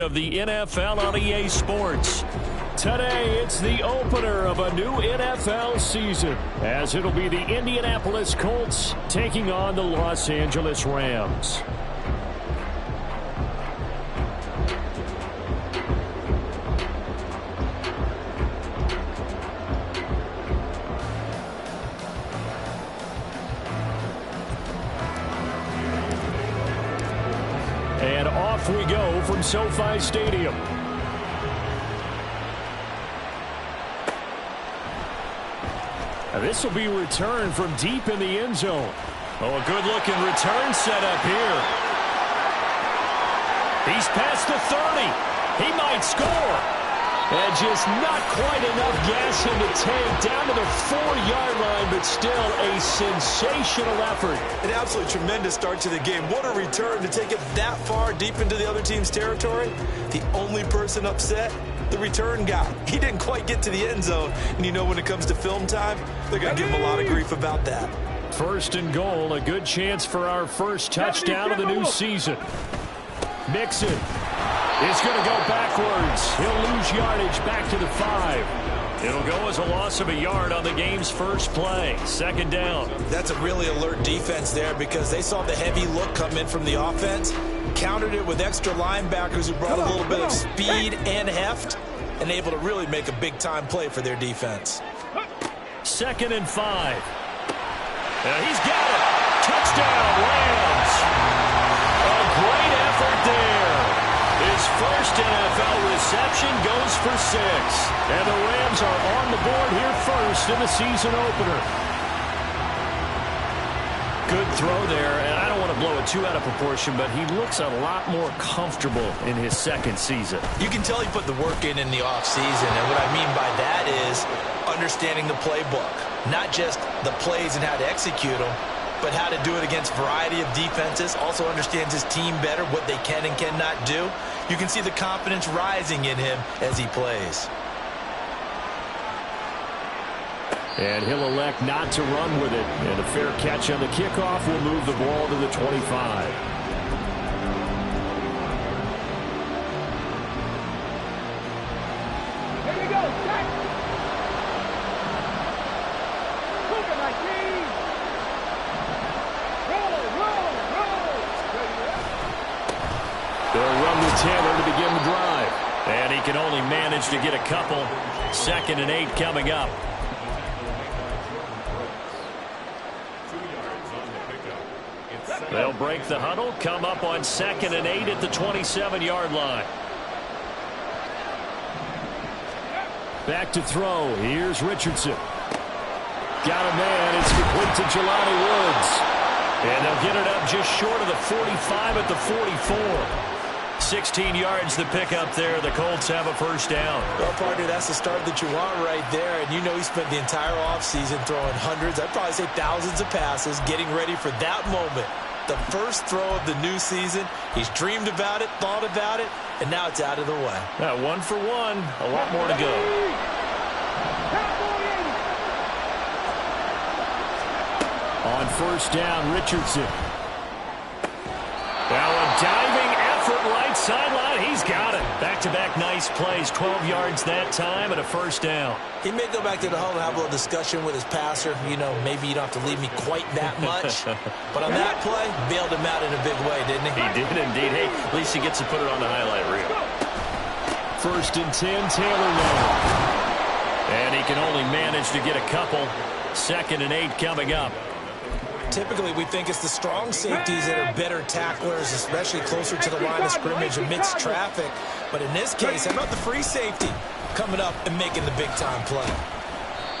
Of the NFL on EA Sports. Today, it's the opener of a new NFL season, as it'll be the Indianapolis Colts taking on the Los Angeles Rams. And off we go from SoFi Stadium. This will be returned from deep in the end zone. Oh, a good-looking return set up here. He's past the 30. He might score. And just not quite enough gas in the tank, down to the 4-yard line, but still a sensational effort. An absolutely tremendous start to the game. What a return to take it that far deep into the other team's territory. The only person upset, the return guy. He didn't quite get to the end zone. And you know when it comes to film time, they're going to give him a lot of grief about that. First and goal, a good chance for our first touchdown of the new season. Mixon. He's going to go backwards. He'll lose yardage back to the 5. It'll go as a loss of a yard on the game's first play. Second down. That's a really alert defense there because they saw the heavy look come in from the offense, countered it with extra linebackers who brought a little bit of speed and heft, and able to really make a big-time play for their defense. Second and 5. He's got it. Touchdown, Rams. A great effort there. His first NFL reception goes for 6. And the Rams are on the board here first in the season opener. Good throw there, and I don't want to blow it too out of proportion, but he looks a lot more comfortable in his second season. You can tell he put the work in the offseason, and what I mean by that is understanding the playbook. Not just the plays and how to execute them, but how to do it against a variety of defenses. Also understands his team better, what they can and cannot do. You can see the confidence rising in him as he plays. And he'll elect not to run with it. And a fair catch on the kickoff will move the ball to the 25. They'll run with Taylor to begin the drive. And he can only manage to get a couple. Second and 8 coming up. They'll break the huddle, come up on second and 8 at the 27-yard line. Back to throw. Here's Richardson. Got a man. It's complete to Jelani Woods. And they'll get it up just short of the 45 at the 44. 16 yards to pick up there. The Colts have a first down. Well, partner, that's the start that you want right there. And you know he spent the entire offseason throwing hundreds, I'd probably say thousands of passes, getting ready for that moment. The first throw of the new season. He's dreamed about it, thought about it, and now it's out of the way. 1 for 1. A lot more to go. On first down, Richardson. Now a diving effort right sideline. He's got it. Back-to-back nice plays. 12 yards that time and a first down. He may go back to the huddle and have a little discussion with his passer. You know, maybe you don't have to leave me quite that much. But on that play, bailed him out in a big way, didn't he? He did indeed. Hey, at least he gets to put it on the highlight reel. First and 10, Taylor now. And he can only manage to get a couple. Second and 8 coming up. Typically, we think it's the strong safeties that are better tacklers, especially closer to the line of scrimmage amidst traffic. But in this case, how about the free safety coming up and making the big-time play?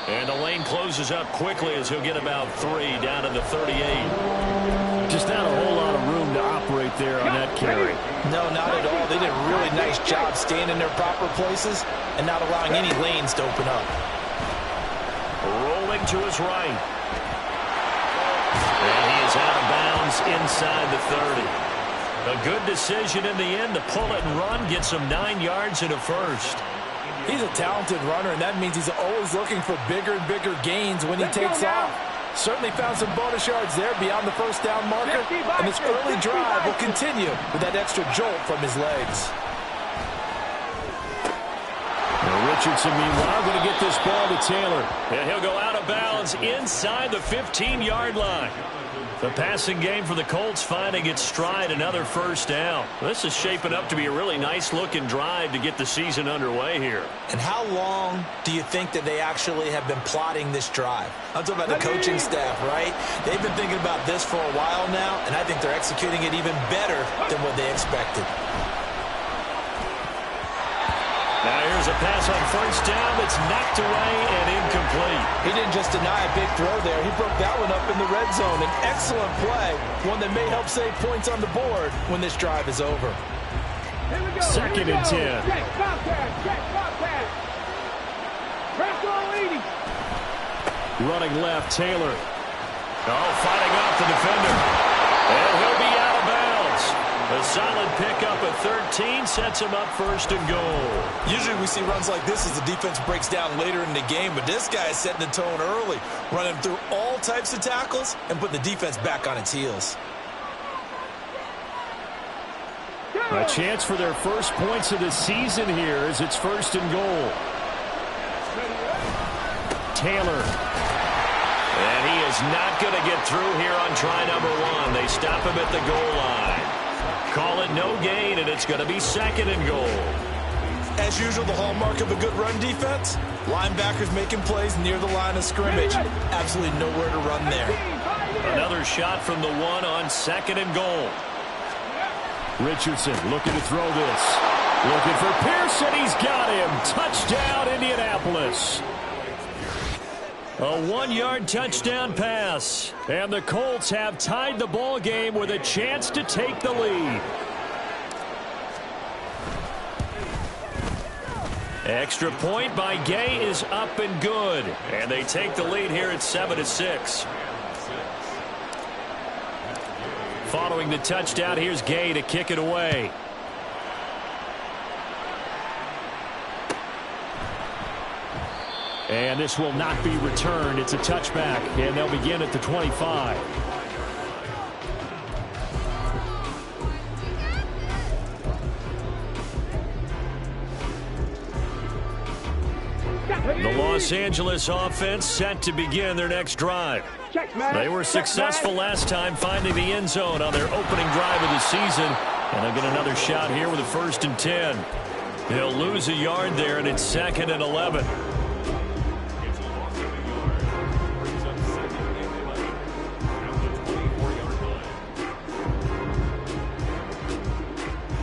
And the lane closes up quickly as he'll get about 3 down to the 38. Just not a whole lot of room to operate there on that carry. No, not at all. They did a really nice job staying in their proper places and not allowing any lanes to open up. Rolling to his right. And he is out of bounds inside the 30. A good decision in the end to pull it and run, get some 9 yards and a first. He's a talented runner, and that means he's always looking for bigger and bigger gains when he takes off. Certainly found some bonus yards there beyond the first down marker, and this early drive will continue with that extra jolt from his legs. Richardson, meanwhile, going to get this ball to Taylor. And he'll go out of bounds inside the 15-yard line. The passing game for the Colts finding its stride, another first down. This is shaping up to be a really nice-looking drive to get the season underway here. And how long do you think that they actually have been plotting this drive? I'm talking about the coaching staff, right? They've been thinking about this for a while now, and I think they're executing it even better than what they expected. Now here's a pass on first down that's knocked away and incomplete. He didn't just deny a big throw there. He broke that one up in the red zone. An excellent play, one that may help save points on the board when this drive is over. Second and 10. Check, Bobcat. Press all 80. Running left, Taylor. Oh, fighting off the defender. And he'll be out of bounds. A solid pickup at 13 sets him up first and goal. Usually we see runs like this as the defense breaks down later in the game, but this guy is setting the tone early, running through all types of tackles and putting the defense back on its heels. A chance for their first points of the season here as it's first and goal. Taylor. And he is not going to get through here on try number 1. They stop him at the goal line. Call it no gain, and it's going to be second and goal. As usual, the hallmark of a good run defense, linebackers making plays near the line of scrimmage. Absolutely nowhere to run there. Another shot from the 1 on second and goal. Richardson looking to throw this. Looking for Pearson. He's got him. Touchdown, Indianapolis. A 1-yard touchdown pass. And the Colts have tied the ball game with a chance to take the lead. Extra point by Gay is up and good. And they take the lead here at 7-6. Following the touchdown, here's Gay to kick it away. And this will not be returned. It's a touchback, and they'll begin at the 25. The Los Angeles offense set to begin their next drive. They were successful last time finding the end zone on their opening drive of the season. And they'll get another shot here with a first and 10. They'll lose a yard there, and it's second and 11.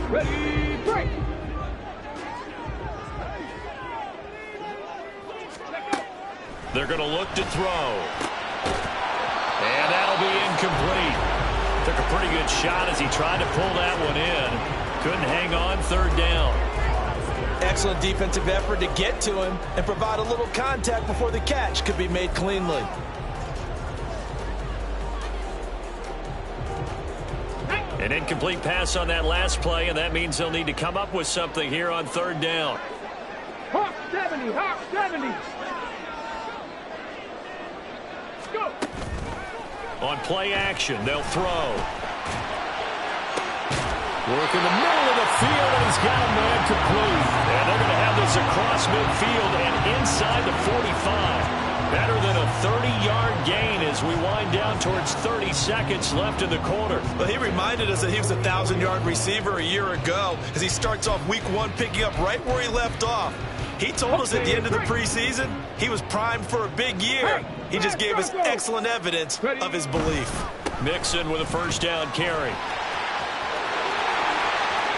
Ready, break. They're going to look to throw. And that'll be incomplete. Took a pretty good shot as he tried to pull that one in. Couldn't hang on, third down. Excellent defensive effort to get to him and provide a little contact before the catch could be made cleanly. An incomplete pass on that last play, and that means they'll need to come up with something here on third down. Hawk 70, Hawk 70. Go. On play action, they'll throw. Work in the middle of the field, and he's got a man complete. And they're going to have this across midfield and inside the 45. Better than a 30-yard gain as we wind down towards 30 seconds left in the quarter. Well, he reminded us that he was a 1,000-yard receiver a year ago as he starts off week 1 picking up right where he left off. He told us at the end of the preseason he was primed for a big year. He just gave us excellent evidence of his belief. Mixon with a first down carry.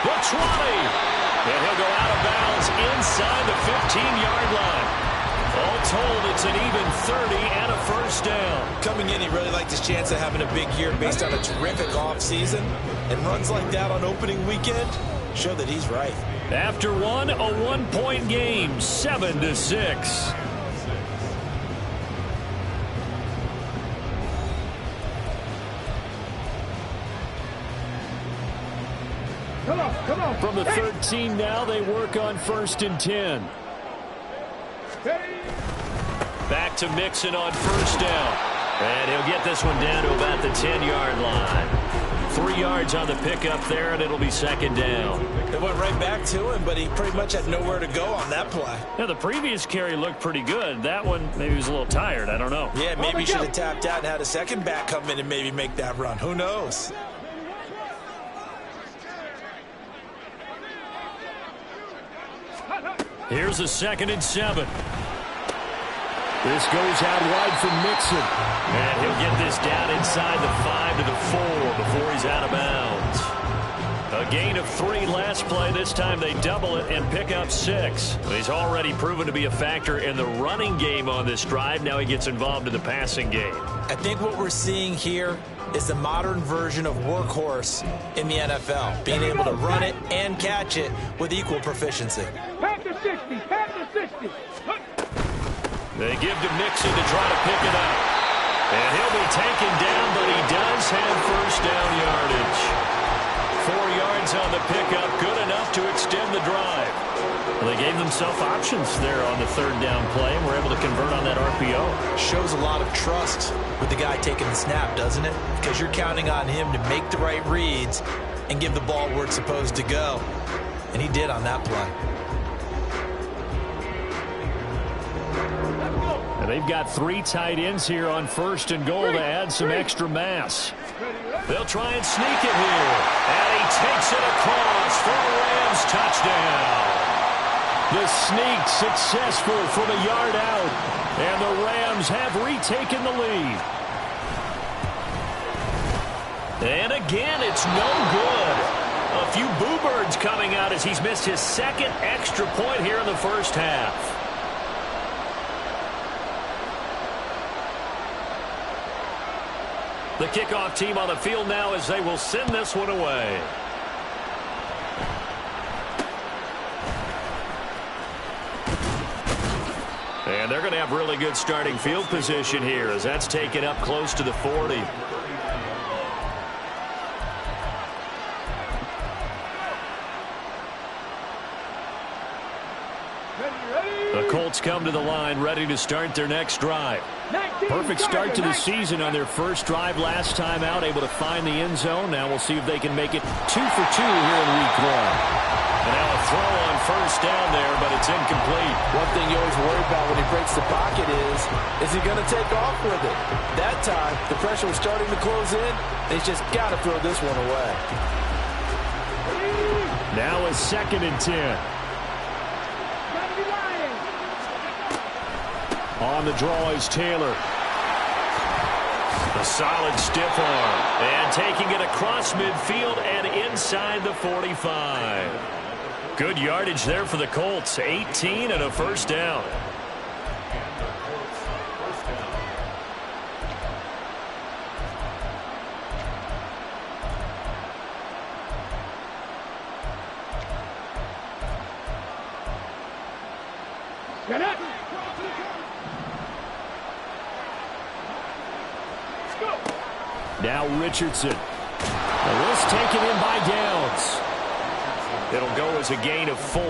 The 20. And he'll go out of bounds inside the 15-yard line. All told, it's an even 30 and a first down. Coming in, he really liked his chance of having a big year based on a terrific offseason. And runs like that on opening weekend show that he's right. After one, a 1-point game, 7-6. Come on. From the 13 now, they work on first and 10. Back to Mixon on first down. And he'll get this one down to about the 10-yard line. 3 yards on the pickup there, and it'll be second down. It went right back to him, but he pretty much had nowhere to go on that play. Yeah, the previous carry looked pretty good. That one, maybe he was a little tired. I don't know. Yeah, maybe he should have tapped out and had a second back come in and maybe make that run. Who knows? Here's a 2nd and 7. This goes out wide for Mixon. And he'll get this down inside the 5 to the 4 before he's out of bounds. A gain of 3 last play. This time they double it and pick up 6. He's already proven to be a factor in the running game on this drive. Now he gets involved in the passing game. I think what we're seeing here is the modern version of workhorse in the NFL. Being able to run it and catch it with equal proficiency. Pack to 60, pack to 60. They give to Mixon to try to pick it up. And he'll be taken down, but he does have first down yardage. 4 yards on the pickup, good enough to extend the drive. Well, they gave themselves options there on the 3rd down play, and were able to convert on that RPO. Shows a lot of trust with the guy taking the snap, doesn't it? Because you're counting on him to make the right reads and give the ball where it's supposed to go. And he did on that play. And they've got 3 tight ends here on 1st and goal to add some extra mass. They'll try and sneak it here. And he takes it across for a Rams touchdown. The sneak successful from a yard out. And the Rams have retaken the lead. And again, it's no good. A few boo birds coming out as he's missed his 2nd extra point here in the first half. The kickoff team on the field now as they will send this one away. And they're going to have really good starting field position here as that's taken up close to the 40. The Colts come to the line ready to start their next drive. Perfect start to the season on their first drive last time out, able to find the end zone. Now we'll see if they can make it 2 for 2 here in week 1. And now a throw on first down there, but it's incomplete. One thing you always worry about when he breaks the pocket is he going to take off with it? That time, the pressure was starting to close in, and he's just got to throw this one away. Now a 2nd and 10. On the draw is Taylor. A solid stiff arm. And taking it across midfield and inside the 45. Good yardage there for the Colts. 18 and a first down. Get up. Now Richardson. The risk taken in by Downs. It'll go as a gain of 4,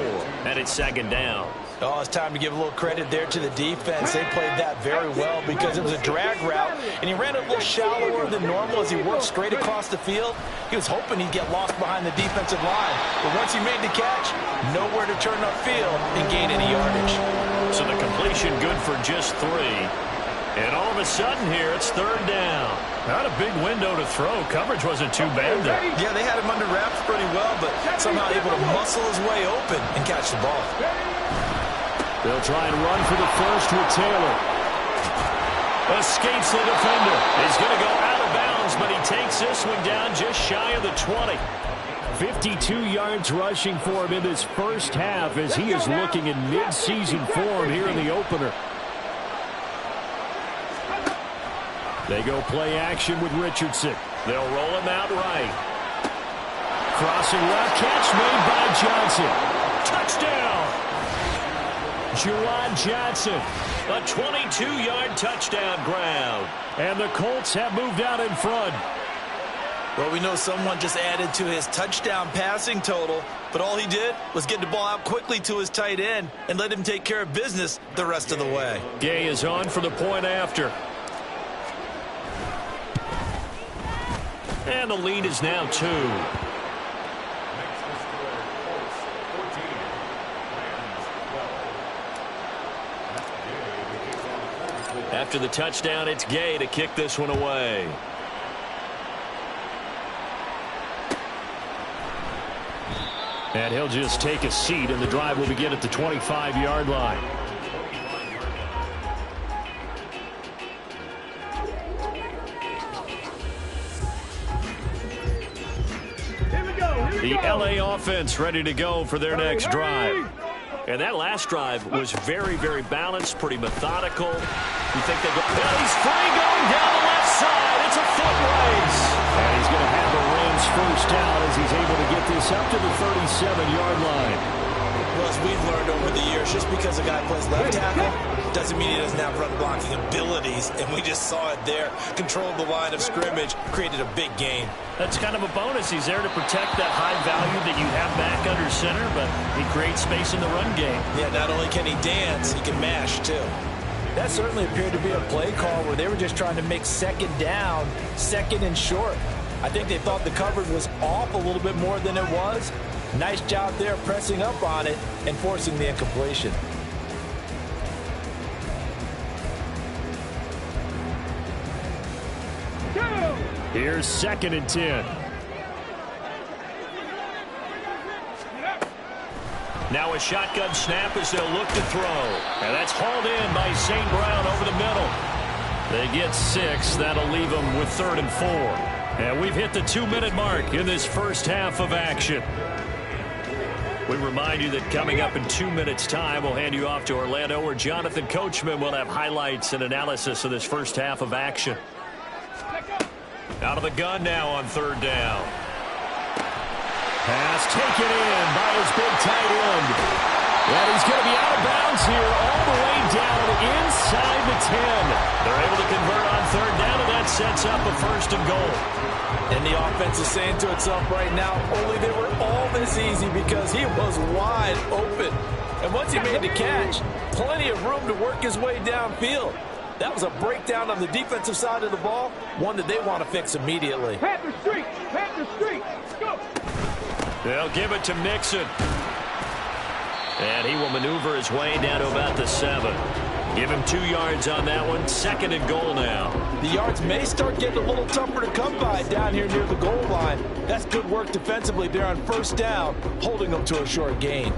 and it's 2nd down. Oh, it's time to give a little credit there to the defense. They played that very well because it was a drag route, and he ran it a little shallower than normal as he worked straight across the field. He was hoping he'd get lost behind the defensive line, but once he made the catch, nowhere to turn upfield and gain any yardage. So the completion good for just 3. And all of a sudden here, it's 3rd down. Not a big window to throw. Coverage wasn't too bad there. Yeah, they had him under wraps pretty well, but somehow able to muscle his way open and catch the ball. They'll try and run for the first with Taylor. Escapes the defender. He's going to go out of bounds, but he takes this one down just shy of the 20. 52 yards rushing for him in this first half as he is looking in mid-season form here in the opener. They go play action with Richardson. They'll roll him out right. Crossing left, catch made by Johnson. Touchdown! Juwan Johnson, a 22-yard touchdown ground. And the Colts have moved out in front. Well, we know someone just added to his touchdown passing total, but all he did was get the ball out quickly to his tight end and let him take care of business the rest of the way. Gay is on for the point after. And the lead is now 2. After the touchdown, it's Gay to kick this one away. And he'll just take a seat, and the drive will begin at the 25-yard line. The LA offense ready to go for their next drive. And that last drive was very, very balanced, pretty methodical. You think they go, well, he's free going down the left side. It's a foot race. And he's going to have the Rams first down as he's able to get this up to the 37-yard line. Well, as we've learned over the years, just because a guy plays left tackle doesn't mean he doesn't have run blocking abilities. And we just saw it there. Controlled the line of scrimmage, created a big gain. That's kind of a bonus. He's there to protect that high value that you have back under center, but he creates space in the run game. Yeah, not only can he dance, he can mash, too. That certainly appeared to be a play call where they were just trying to make second down, second and short. I think they thought the coverage was off a little bit more than it was. Nice job there pressing up on it and forcing the incompletion. Here's 2nd and 10. Now a shotgun snap as they'll look to throw. And that's hauled in by St. Brown over the middle. They get 6. That'll leave them with 3rd and 4. And we've hit the 2-minute mark in this first half of action. We remind you that coming up in 2 minutes' time, we'll hand you off to Orlando, where Jonathan Coachman will have highlights and analysis of this first half of action. Out of the gun now on 3rd down. Pass taken in by his big tight end. And he's going to be out of bounds here all the way down inside the 10. They're able to convert on 3rd down, and that sets up a 1st and goal. And the offense is saying to itself right now, only they were all this easy because he was wide open. And once he made the catch, plenty of room to work his way downfield. That was a breakdown on the defensive side of the ball, one that they want to fix immediately. Panther streak, go. They'll give it to Mixon. And he will maneuver his way down to about the 7. Give him 2 yards on that one. 2nd and goal now. The yards may start getting a little tougher to come by down here near the goal line. That's good work defensively there on 1st down, holding them to a short gain.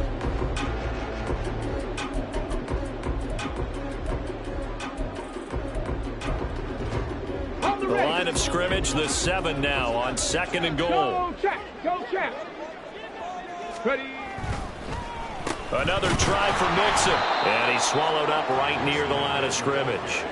The line of scrimmage, the 7 now on 2nd and goal. Go, Jack. Ready. Another try for Mixon. And he's swallowed up right near the line of scrimmage.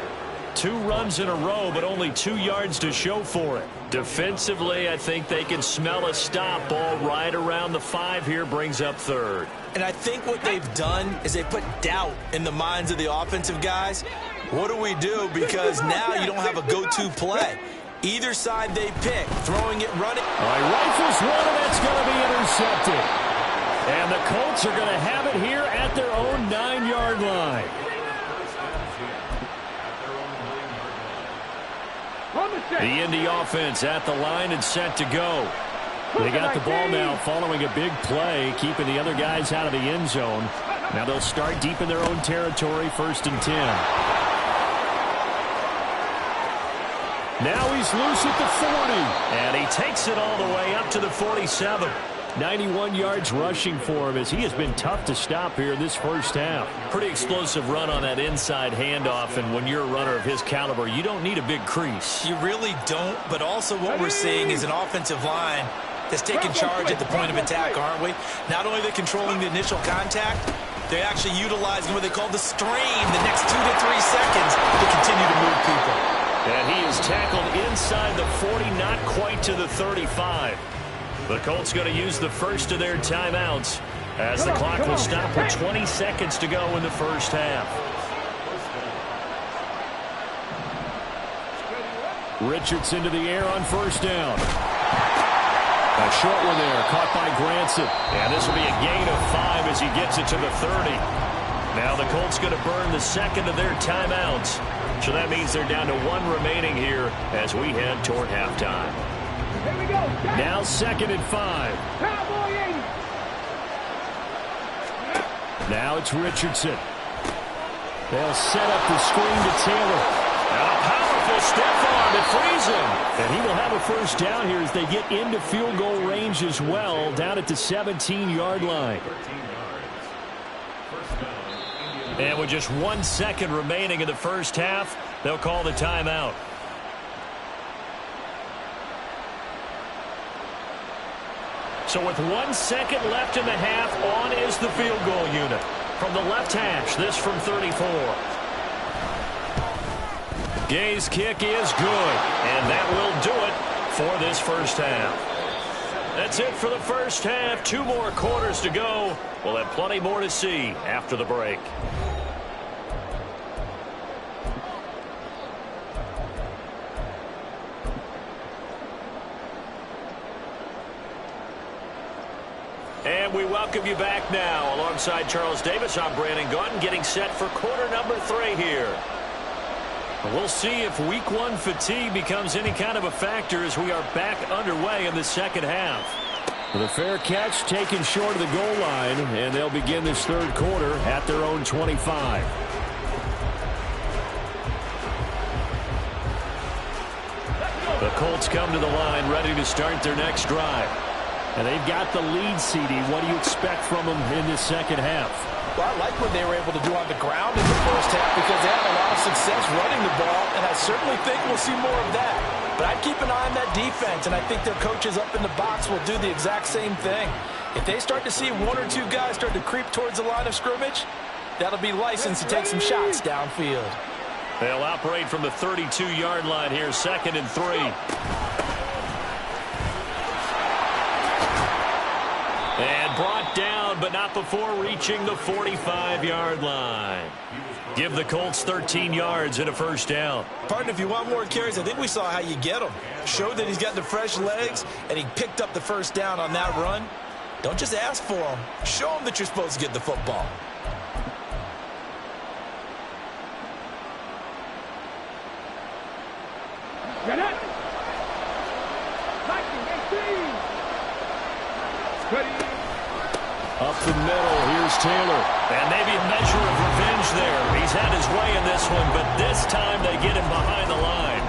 2 runs in a row, but only 2 yards to show for it. Defensively, I think they can smell a stop. Ball right around the 5 here, brings up 3rd. And I think what they've done is they put doubt in the minds of the offensive guys. What do we do? Because now you don't have a go-to play. Either side they pick, throwing it, running. All right, rifles one, and that's going to be intercepted. And the Colts are going to have it here at their own 9-yard line. The Indy offense at the line and set to go. They got the ball now following a big play, keeping the other guys out of the end zone. Now they'll start deep in their own territory, 1st and 10. Now he's loose at the 40. And he takes it all the way up to the 47. 91 yards rushing for him as he has been tough to stop here in this first half. Pretty explosive run on that inside handoff, and when you're a runner of his caliber, you don't need a big crease. You really don't, but also what we're seeing is an offensive line that's taking charge at the point of attack, aren't we? Not only are they controlling the initial contact, they're actually utilizing what they call the stream the next 2 to 3 seconds to continue to move people. And he is tackled inside the 40, not quite to the 35. The Colts going to use the first of their timeouts as the clock will stop with 20 seconds to go in the first half. Richardson to the air on 1st down. A short one there, caught by Granson. And this will be a gain of 5 as he gets it to the 30. Now the Colts going to burn the second of their timeouts. So that means they're down to 1 remaining here as we head toward halftime. Now 2nd and 5. Cowboy 80. Now it's Richardson. They'll set up the screen to Taylor. And a powerful step arm that frees him. And he will have a first down here as they get into field goal range as well, down at the 17-yard line. And with just 1 second remaining in the first half, they'll call the timeout. So with 1 second left in the half, on is the field goal unit. From the left hash, this from 34. Gay's kick is good, and that will do it for this first half. That's it for the first half. 2 more quarters to go. We'll have plenty more to see after the break. And we welcome you back now. Alongside Charles Davis, I'm Brandon Gaudin, getting set for quarter number 3 here. We'll see if week 1 fatigue becomes any kind of a factor as we are back underway in the second half. The fair catch taken short of the goal line, and they'll begin this third quarter at their own 25. The Colts come to the line ready to start their next drive. And they've got the lead, CD. What do you expect from them in this second half? Well, I like what they were able to do on the ground in the first half because they had a lot of success running the ball, and I certainly think we'll see more of that. But I'd keep an eye on that defense, and I think their coaches up in the box will do the exact same thing. If they start to see 1 or 2 guys start to creep towards the line of scrimmage, that'll be license to take some shots downfield. They'll operate from the 32-yard line here, 2nd and 3. And brought down, but not before reaching the 45-yard line. Give the Colts 13 yards and a first down. Partner, if you want more carries, I think we saw how you get him. Showed that he's got the fresh legs, and he picked up the first down on that run. Don't just ask for him. Show him that you're supposed to get the football. Get it. Ready. Up the middle, here's Taylor. And maybe a measure of revenge there. He's had his way in this one, but this time they get him behind the line.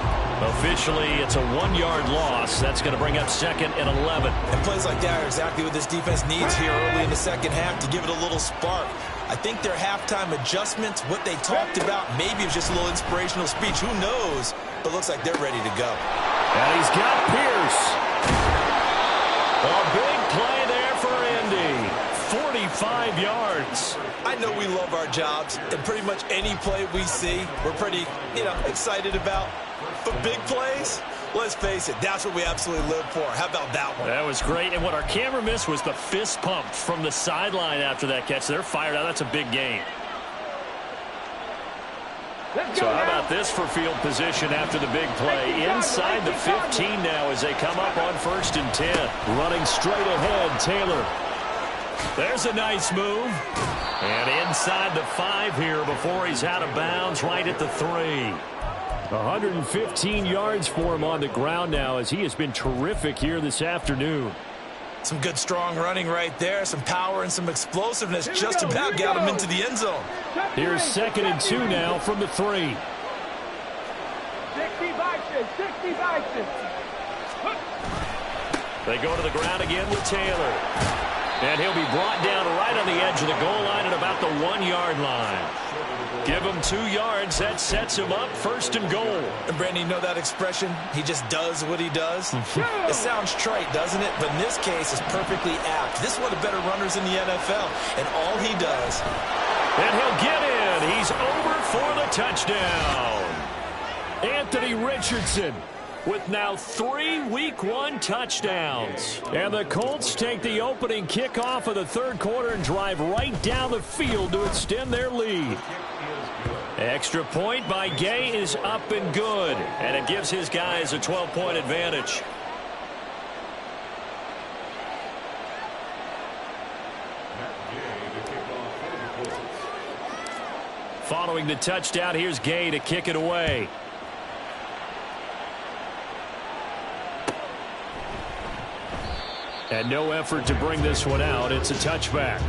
Officially, it's a 1-yard loss. That's going to bring up 2nd and 11. And plays like that are exactly what this defense needs here early in the second half to give it a little spark. I think their halftime adjustments, what they talked about, maybe it was just a little inspirational speech. Who knows? But looks like they're ready to go. And he's got Pierce. A big play there for Indy. 45 yards. I know we love our jobs, and pretty much any play we see, we're pretty, excited about. But big plays, let's face it, that's what we absolutely live for. How about that one? That was great. And what our camera missed was the fist pump from the sideline after that catch. They're fired out. That's a big gain. So how about this for field position after the big play? Inside the 15 now as they come up on 1st and 10. Running straight ahead, Taylor. There's a nice move. And inside the 5 here before he's out of bounds, right at the 3. 115 yards for him on the ground now as he has been terrific here this afternoon. Some good strong running right there. Some power and some explosiveness. Just about got him into the end zone. Here's 2nd and 2 now from the 3. 60 Bison, 60 Bison. They go to the ground again with Taylor. And he'll be brought down right on the edge of the goal line at about the 1-yard line. Give him 2 yards. That sets him up 1st and goal. And Brandon, you know that expression? He just does what he does. It sounds trite, doesn't it? But in this case, it's perfectly apt. This is one of the better runners in the NFL. And all he does. And he'll get in. He's over for the touchdown. Anthony Richardson with now 3 Week 1 touchdowns. And the Colts take the opening kickoff of the third quarter and drive right down the field to extend their lead. Extra point by Gay is up and good, and it gives his guys a 12-point advantage. Following the touchdown, here's Gay to kick it away. And no effort to bring this one out. It's a touchback.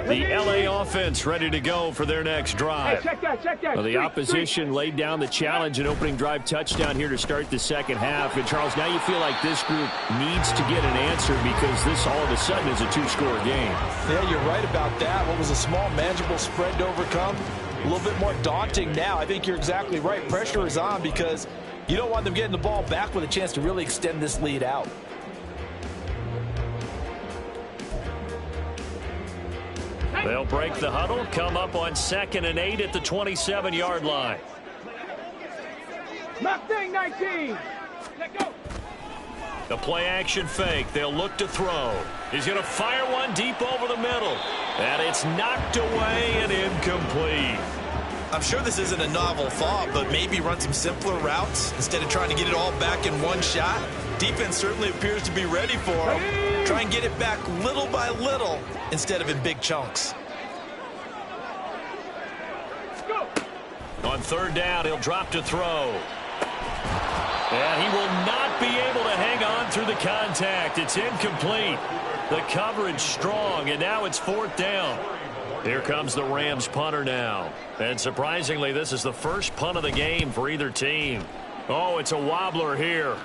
The LA offense ready to go for their next drive. Hey, check that. Well, the opposition laid down the challenge and opening drive touchdown here to start the second half. And, Charles, now you feel like this group needs to get an answer because this all of a sudden is a two-score game. Yeah, you're right about that. What was a small, manageable spread to overcome? A little bit more daunting now. I think you're exactly right. Pressure is on because you don't want them getting the ball back with a chance to really extend this lead out. They'll break the huddle, come up on 2nd and 8 at the 27-yard line. Mustang 19. Let go. The play-action fake. They'll look to throw. He's going to fire one deep over the middle. And it's knocked away and incomplete. I'm sure this isn't a novel thought, but maybe run some simpler routes instead of trying to get it all back in one shot. Defense certainly appears to be ready for him. Try and get it back little by little instead of in big chunks. On 3rd down, he'll drop to throw. And he will not be able to hang on through the contact. It's incomplete. The coverage strong, and now it's 4th down. Here comes the Rams punter now. And surprisingly, this is the first punt of the game for either team. Oh, it's a wobbler here.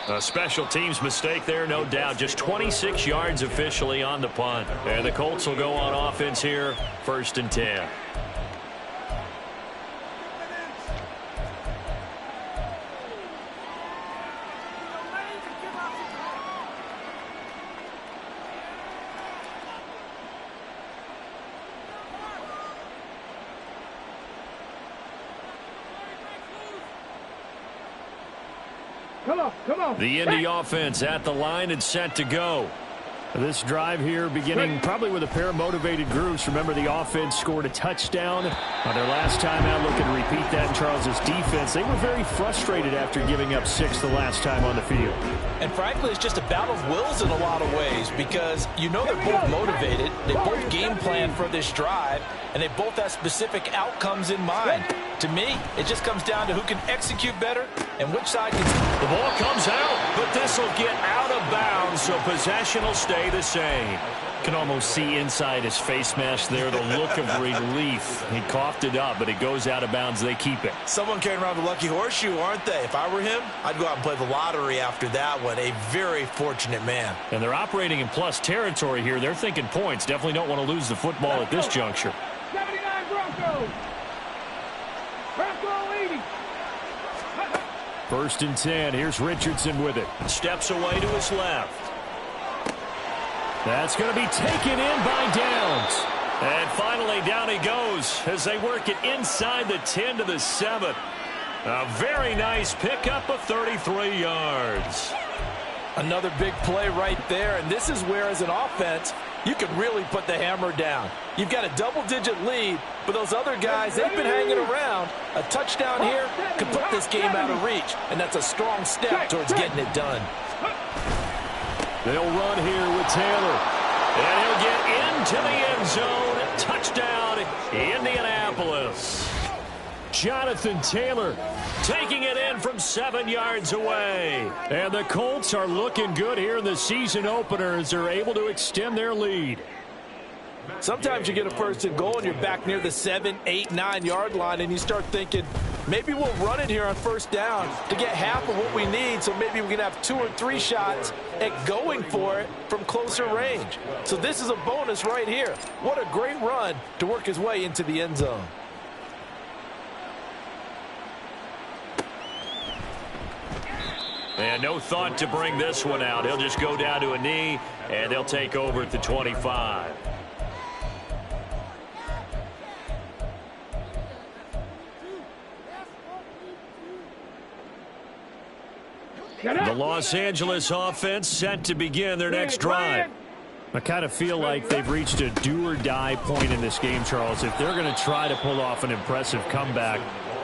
A special teams mistake there, no doubt. Just 26 yards officially on the punt. And the Colts will go on offense here, 1st and 10. Come on. The Indy offense at the line and set to go. This drive here beginning probably with a pair of motivated groups. Remember, the offense scored a touchdown on their last time out. Looking to repeat that in Charles's defense. They were very frustrated after giving up 6 the last time on the field. And frankly, it's just a battle of wills in a lot of ways because you know they're both motivated. They both game plan for this drive, and they both have specific outcomes in mind. To me, it just comes down to who can execute better and which side can. The ball comes out, but this will get out of bounds, so possession will stay the same. Can almost see inside his face mask there, the look of relief. He coughed it up, but it goes out of bounds. They keep it. Someone carrying around the lucky horseshoe, aren't they? If I were him, I'd go out and play the lottery after that one. A very fortunate man. And they're operating in plus territory here. They're thinking points. Definitely don't want to lose the football at this juncture. 79 Broncos. Bronco 80. 1st and 10. Here's Richardson with it. Steps away to his left. That's going to be taken in by Downs. And finally down he goes as they work it inside the 10 to the 7. A very nice pickup of 33 yards. Another big play right there, and this is where, as an offense, you can really put the hammer down. You've got a double-digit lead, but those other guys, they've been hanging around. A touchdown here could put this game out of reach, and that's a strong step towards getting it done. They'll run here with Taylor, and he'll get into the end zone. Touchdown, Indianapolis. Jonathan Taylor taking it in from 7 yards away. And the Colts are looking good here in the season opener as they're able to extend their lead. Sometimes you get a 1st and goal and you're back near the 7, 8, 9 yard line and you start thinking, maybe we'll run it here on 1st down to get half of what we need, so maybe we can have 2 or 3 shots at going for it from closer range. So this is a bonus right here. What a great run to work his way into the end zone. And no thought to bring this one out. He'll just go down to a knee, and they'll take over at the 25. The Los Angeles offense set to begin their next drive. I kind of feel like they've reached a do-or-die point in this game, Charles. If they're going to try to pull off an impressive comeback,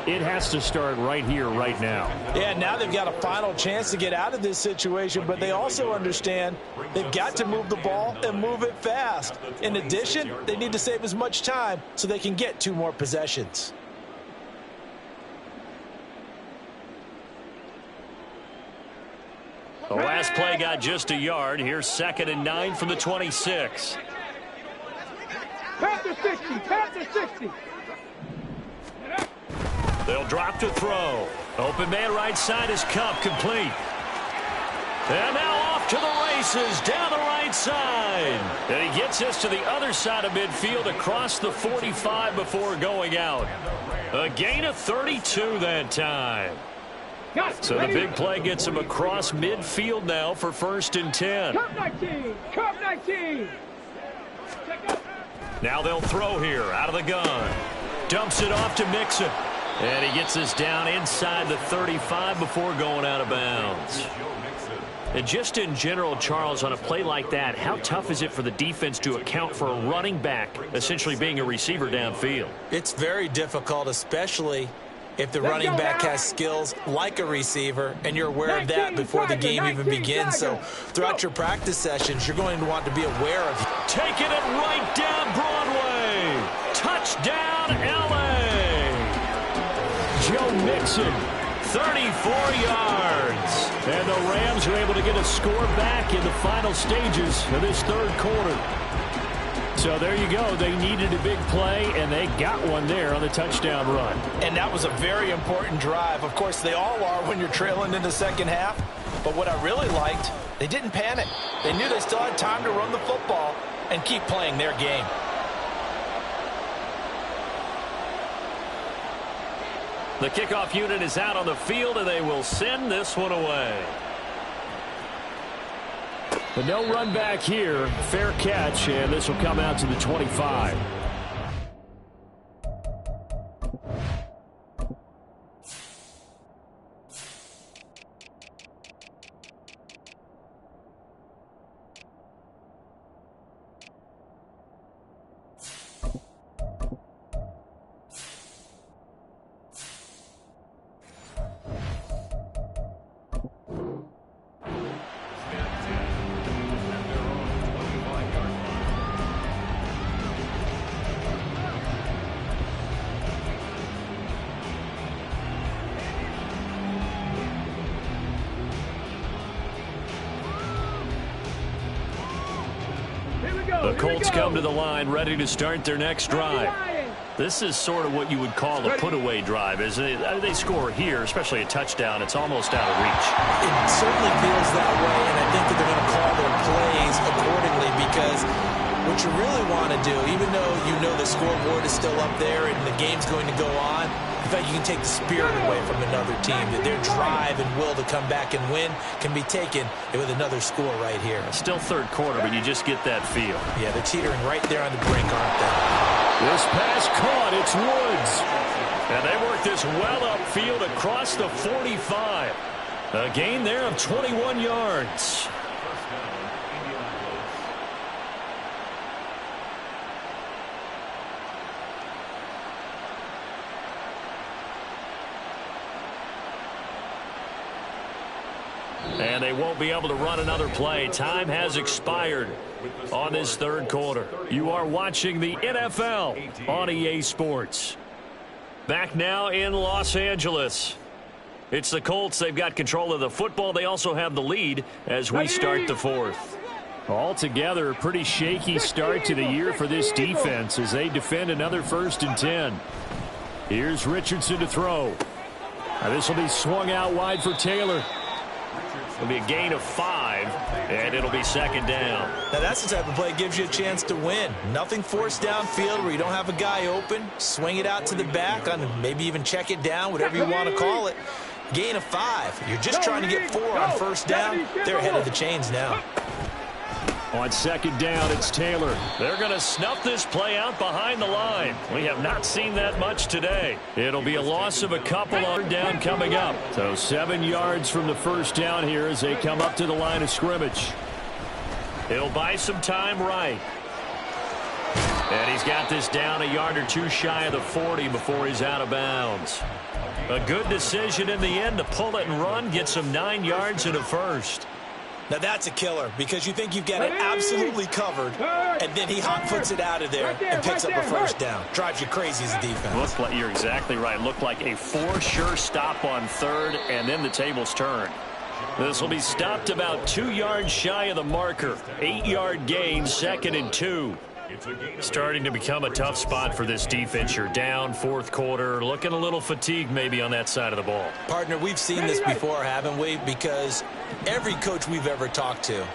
It has to start right here, right now. Yeah, now they've got a final chance to get out of this situation, but they also understand they've got to move the ball and move it fast. In addition, they need to save as much time so they can get 2 more possessions. The last play got just a yard. Here's 2nd and 9 from the 26. Pat the 60, pat the 60. They'll drop to throw. Open man right side is Kupp, complete. And now off to the races down the right side. And he gets us to the other side of midfield across the 45 before going out. A gain of 32 that time. So the big play gets him across midfield now for 1st and 10. Cup 19, Cup 19. Now they'll throw here out of the gun. Dumps it off to Mixon. And he gets us down inside the 35 before going out of bounds. And just in general, Charles, on a play like that, how tough is it for the defense to account for a running back essentially being a receiver downfield? It's very difficult, especially if the running back has skills like a receiver, and you're aware of that before the game even begins. So throughout your practice sessions, you're going to want to be aware of. Taking it right down Broadway. Touchdown, L.A. Joe Mixon, 34 yards. And the Rams are able to get a score back in the final stages of this 3rd quarter. So there you go. They needed a big play, and they got one there on the touchdown run. And that was a very important drive. Of course, they all are when you're trailing in the 2nd half. But what I really liked, they didn't panic. They knew they still had time to run the football and keep playing their game. The kickoff unit is out on the field, and they will send this one away. But no run back here. Fair catch, and this will come out to the 25. The Colts come to the line ready to start their next drive. This is sort of what you would call a put-away drive. As they score here, especially a touchdown, it's almost out of reach. It certainly feels that way, and I think that they're going to call their plays accordingly, because what you really want to do, even though you know the scoreboard is still up there and the game's going to go on, in fact, you can take the spirit away from another team, that their drive and will to come back and win can be taken with another score right here. Still 3rd quarter, but you just get that feel. Yeah, they're teetering right there on the brink, aren't they? This pass caught. It's Woods. And they work this well upfield across the 45. A gain there of 21 yards. And they won't be able to run another play. Time has expired on this 3rd quarter. You are watching the NFL on EA Sports. Back now in Los Angeles. It's the Colts. They've got control of the football. They also have the lead as we start the 4th. Altogether, a pretty shaky start to the year for this defense as they defend another 1st and 10. Here's Richardson to throw. Now this will be swung out wide for Taylor. It'll be a gain of 5, and it'll be 2nd down. Now that's the type of play that gives you a chance to win. Nothing forced downfield where you don't have a guy open. Swing it out to the back, maybe even check it down, whatever you want to call it. Gain of 5. You're just trying to get 4 on 1st down. They're ahead of the chains now. On 2nd down, it's Taylor. They're going to snuff this play out behind the line. We have not seen that much today. It'll be a loss of a couple on down coming up. So 7 yards from the 1st down here as they come up to the line of scrimmage. It'll buy some time right. And he's got this down a yard or two shy of the 40 before he's out of bounds. A good decision in the end to pull it and run, get some 9 yards and a first. Now that's a killer because you think you've got it absolutely covered, and then he hot foots it out of there and picks up a first down. Drives you crazy as a defense. You're exactly right. Looked like a for sure stop on third, and then the tables turned. This will be stopped about 2 yards shy of the marker. 8-yard gain, 2nd and 2. Starting to become a tough spot for this defense. You're down, fourth quarter, looking a little fatigued maybe on that side of the ball. Partner, we've seen this before, haven't we? Because every coach we've ever talked to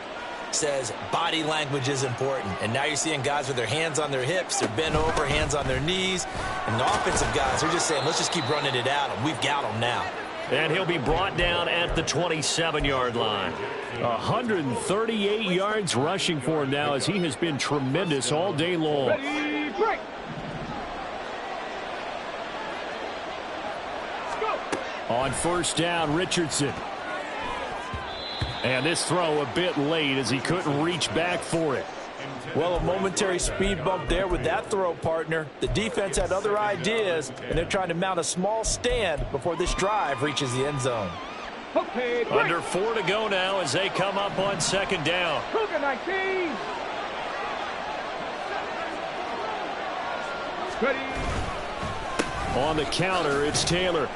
says body language is important. And now you're seeing guys with their hands on their hips, they're bent over, hands on their knees. And the offensive guys, they're just saying, let's just keep running it out, and we've got them now. And he'll be brought down at the 27-yard line. 138 yards rushing for him now as he has been tremendous all day long. Ready, break. On first down, Richardson. And this throw a bit late as he couldn't reach back for it. Well, a momentary speed bump there with that throw, partner. The defense had other ideas, and they're trying to mount a small stand before this drive reaches the end zone. Okay, Under 4 to go now as they come up on 2nd down. Cougar 19. Ready. On the counter, it's Taylor.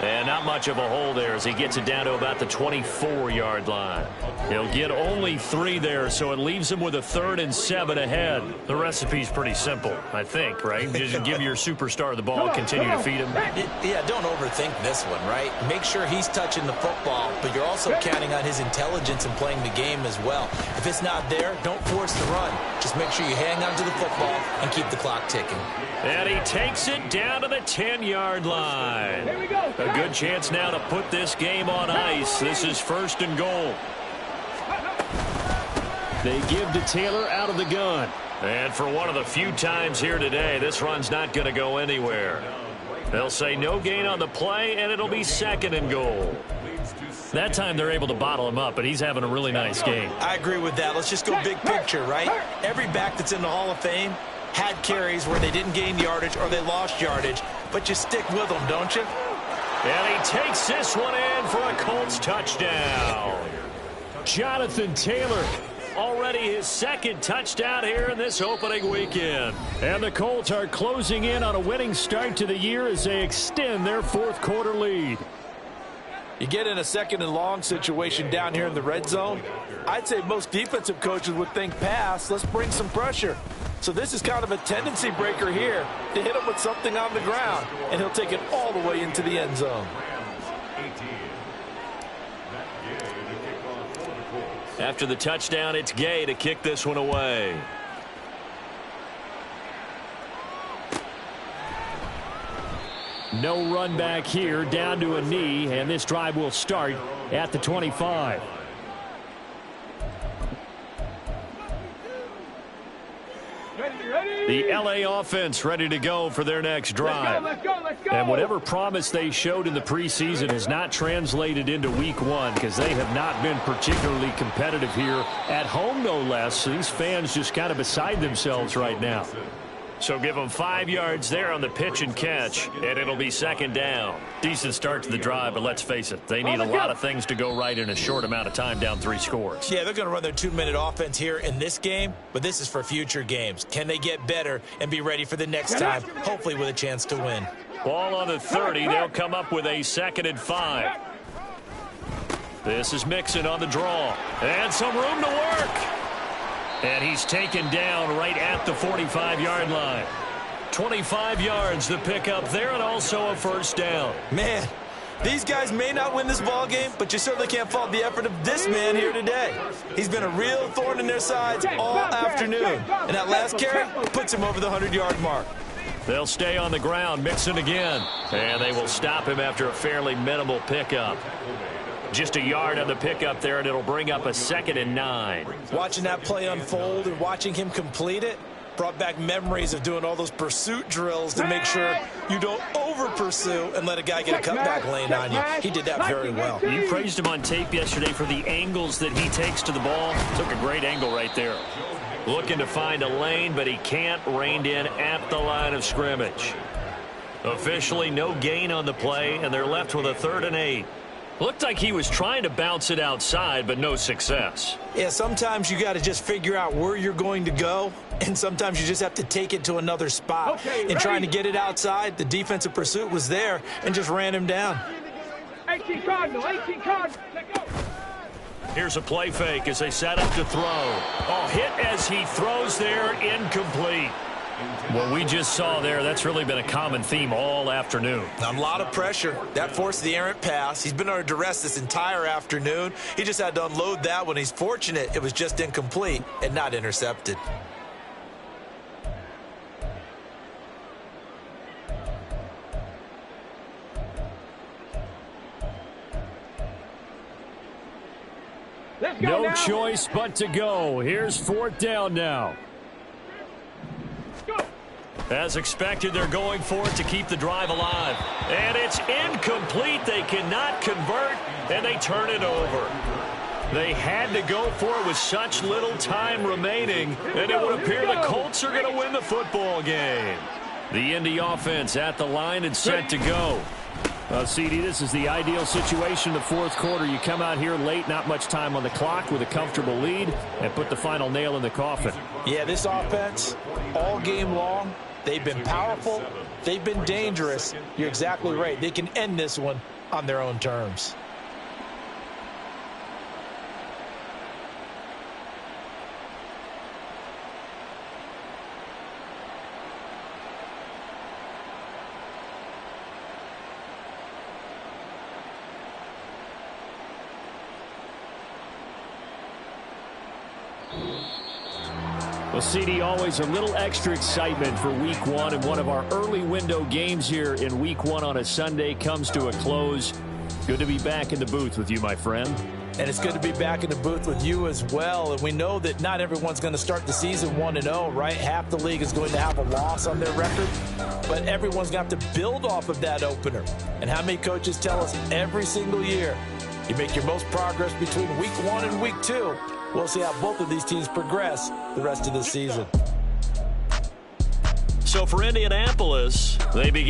And not much of a hole there as he gets it down to about the 24-yard line. He'll get only 3 there, so it leaves him with a 3rd and 7 ahead. The recipe's pretty simple, I think, right? Just give your superstar the ball and continue to feed him. Yeah, don't overthink this one, right? Make sure he's touching the football, but you're also counting on his intelligence and playing the game as well. If it's not there, don't force the run. Just make sure you hang on to the football and keep the clock ticking. And he takes it down to the 10-yard line. Here we go. A good chance now to put this game on ice. This is 1st and goal. They give to Taylor out of the gun. And for one of the few times here today, this run's not going to go anywhere. They'll say no gain on the play, and it'll be 2nd and goal. That time they're able to bottle him up, but he's having a really nice game. I agree with that. Let's just go big picture, right? Every back that's in the Hall of Fame had carries where they didn't gain yardage or they lost yardage, but you stick with them, don't you? And he takes this one in for a Colts touchdown. Jonathan Taylor, already his 2nd touchdown here in this opening weekend. And the Colts are closing in on a winning start to the year as they extend their fourth quarter lead. You get in a 2nd and long situation down here in the red zone, I'd say most defensive coaches would think pass, let's bring some pressure. So this is kind of a tendency breaker here to hit him with something on the ground, and he'll take it all the way into the end zone. After the touchdown, it's Gay to kick this one away. No run back here, down to a knee, and this drive will start at the 25. The LA offense ready to go for their next drive. Let's go. And whatever promise they showed in the preseason has not translated into week 1 because they have not been particularly competitive here at home, no less. So these fans just kind of beside themselves right now. So give them 5 yards there on the pitch and catch, and it'll be 2nd down. Decent start to the drive, but let's face it, they need a lot of things to go right in a short amount of time, down 3 scores. Yeah, they're going to run their 2-minute offense here in this game, but this is for future games. Can they get better and be ready for the next time, hopefully with a chance to win? Ball on the 30. They'll come up with a 2nd and 5. This is Mixon on the draw. And some room to work. And he's taken down right at the 45-yard line. 25 yards the pickup there, and also a first down. Man, these guys may not win this ball game, but you certainly can't fault the effort of this man here today. He's been a real thorn in their sides all afternoon. And that last carry puts him over the 100-yard mark. They'll stay on the ground, Mixon again. And they will stop him after a fairly minimal pickup. Just a yard on the pickup there, and it'll bring up a 2nd and 9. Watching that play unfold and watching him complete it brought back memories of doing all those pursuit drills to make sure you don't over-pursue and let a guy get a cutback lane on you. He did that very well. You praised him on tape yesterday for the angles that he takes to the ball. Took a great angle right there. Looking to find a lane, but he can't. Reined in at the line of scrimmage. Officially no gain on the play, and they're left with a 3rd and 8. Looked like he was trying to bounce it outside, but no success. Yeah, sometimes you got to just figure out where you're going to go, and sometimes you just have to take it to another spot. Okay, trying to get it outside, the defensive pursuit was there and just ran him down. 18 Cardinal, 18 Cardinal. Let go. Here's a play fake as they set up to throw. Oh, hit as he throws there, incomplete. What we just saw there, that's really been a common theme all afternoon. A lot of pressure. That forced the errant pass. He's been under duress this entire afternoon. He just had to unload that one. He's fortunate it was just incomplete and not intercepted. Let's go No now. choice but to go. Here's 4th down now. Go. As expected, they're going for it to keep the drive alive. And it's incomplete. They cannot convert, and they turn it over. They had to go for it with such little time remaining, and it would appear the Colts are going to win the football game. The Indy offense at the line and set to go. CD, this is the ideal situation in the 4th quarter. You come out here late, not much time on the clock with a comfortable lead, and put the final nail in the coffin. Yeah, this offense, all game long, they've been powerful, they've been dangerous. You're exactly right. They can end this one on their own terms. Well, CD, always a little extra excitement for Week 1, and one of our early window games here in Week 1 on a Sunday comes to a close. Good to be back in the booth with you, my friend. And it's good to be back in the booth with you as well. And we know that not everyone's going to start the season 1-0, right? Half the league is going to have a loss on their record. But everyone's going to have to build off of that opener. And how many coaches tell us every single year, you make your most progress between Week 1 and Week 2. We'll see how both of these teams progress the rest of the season. So for Indianapolis, they begin